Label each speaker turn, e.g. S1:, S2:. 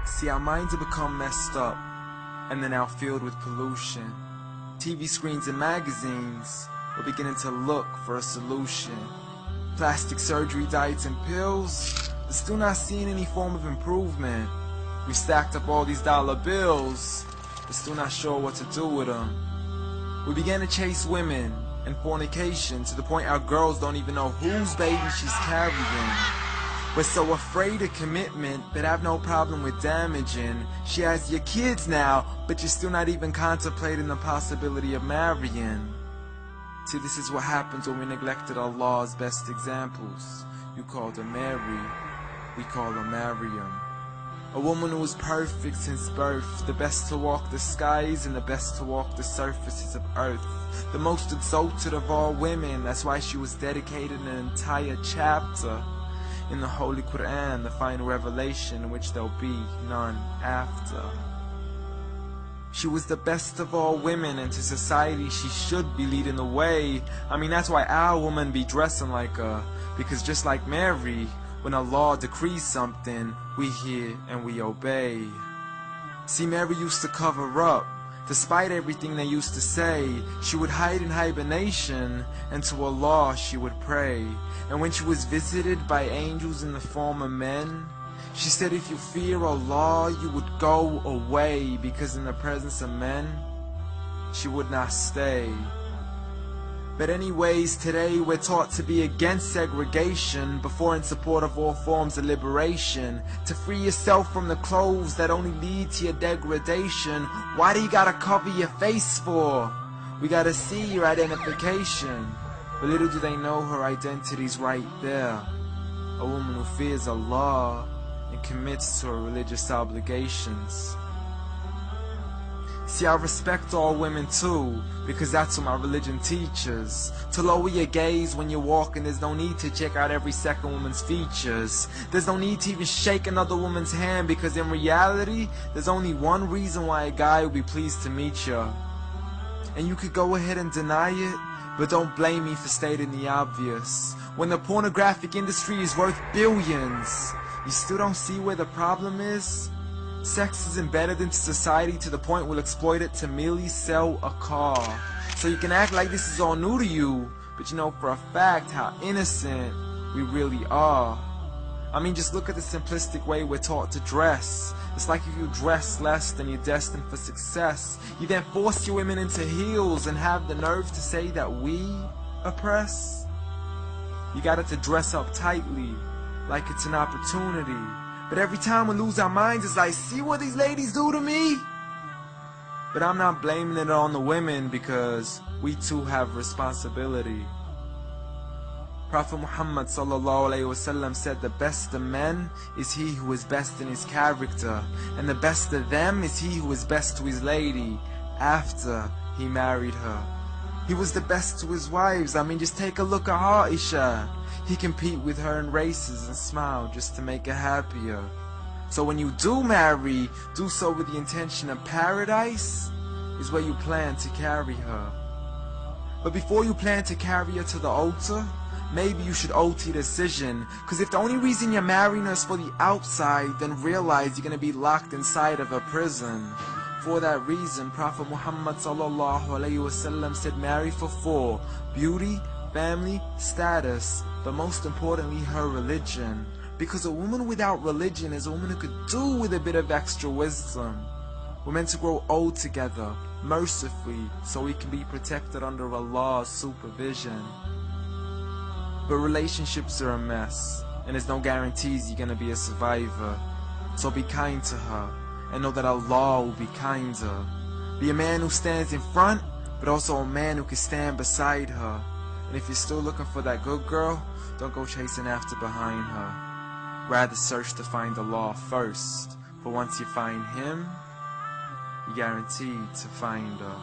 S1: See, our minds have become messed up, and they're now filled with pollution. TV screens and magazines, we're beginning to look for a solution. Plastic surgery, diets and pills, but still not seeing any form of improvement. We stacked up all these dollar bills, but still not sure what to do with them. We began to chase women and fornication to the point our girls don't even know whose baby she's carrying. We're so afraid of commitment, but have no problem with damaging. She has your kids now, but you're still not even contemplating the possibility of marrying. See, this is what happens when we neglected Allah's best examples. You called her Mary, we call her Maryam. A woman who was perfect since birth, the best to walk the skies and the best to walk the surfaces of earth. The most exalted of all women, that's why she was dedicated an entire chapter in the Holy Quran, the final revelation in which there'll be none after. She was the best of all women, and to society she should be leading the way. I mean, that's why our women be dressing like her, because just like Mary, when Allah decrees something, we hear and we obey. See, Mary used to cover up. Despite everything they used to say, she would hide in hibernation, and to Allah she would pray. And when she was visited by angels in the form of men, she said, if you fear Allah, you would go away, because in the presence of men, she would not stay. But anyways, today we're taught to be against segregation before in support of all forms of liberation. To free yourself from the clothes that only lead to your degradation. Why do you gotta cover your face for? We gotta see your identification. But little do they know her identity's right there. A woman who fears Allah and commits to her religious obligations. See, I respect all women too, because that's what my religion teaches. To lower your gaze when you're walking, there's no need to check out every second woman's features. There's no need to even shake another woman's hand, because in reality, there's only one reason why a guy would be pleased to meet you. And you could go ahead and deny it, but don't blame me for stating the obvious. When the pornographic industry is worth billions, you still don't see where the problem is? Sex is embedded into society to the point we'll exploit it to merely sell a car. So you can act like this is all new to you, but you know for a fact how innocent we really are. I mean, just look at the simplistic way we're taught to dress. It's like if you dress less, then you're destined for success. You then force your women into heels and have the nerve to say that we oppress. You got it to dress up tightly, like it's an opportunity. But every time we lose our minds, it's like, see what these ladies do to me? But I'm not blaming it on the women, because we too have responsibility. Prophet Muhammad ﷺ said the best of men is he who is best in his character, and the best of them is he who is best to his lady after he married her. He was the best to his wives. I mean, just take a look at Aisha. He compete with her in races and smile just to make her happier. So when you do marry, do so with the intention of paradise is where you plan to carry her. But before you plan to carry her to the altar, maybe you should alter your decision. Because if the only reason you're marrying her is for the outside, then realize you're going to be locked inside of a prison. For that reason, Prophet Muhammad ﷺ said marry for 4: beauty, family, status, but most importantly her religion. Because a woman without religion is a woman who could do with a bit of extra wisdom. We're meant to grow old together, mercifully, so we can be protected under Allah's supervision. But relationships are a mess, and there's no guarantees you're gonna be a survivor. So be kind to her, and know that Allah will be kinder. Be a man who stands in front, but also a man who can stand beside her. And if you're still looking for that good girl, don't go chasing after behind her. Rather search to find Allah first, for once you find Him, you're guaranteed to find her.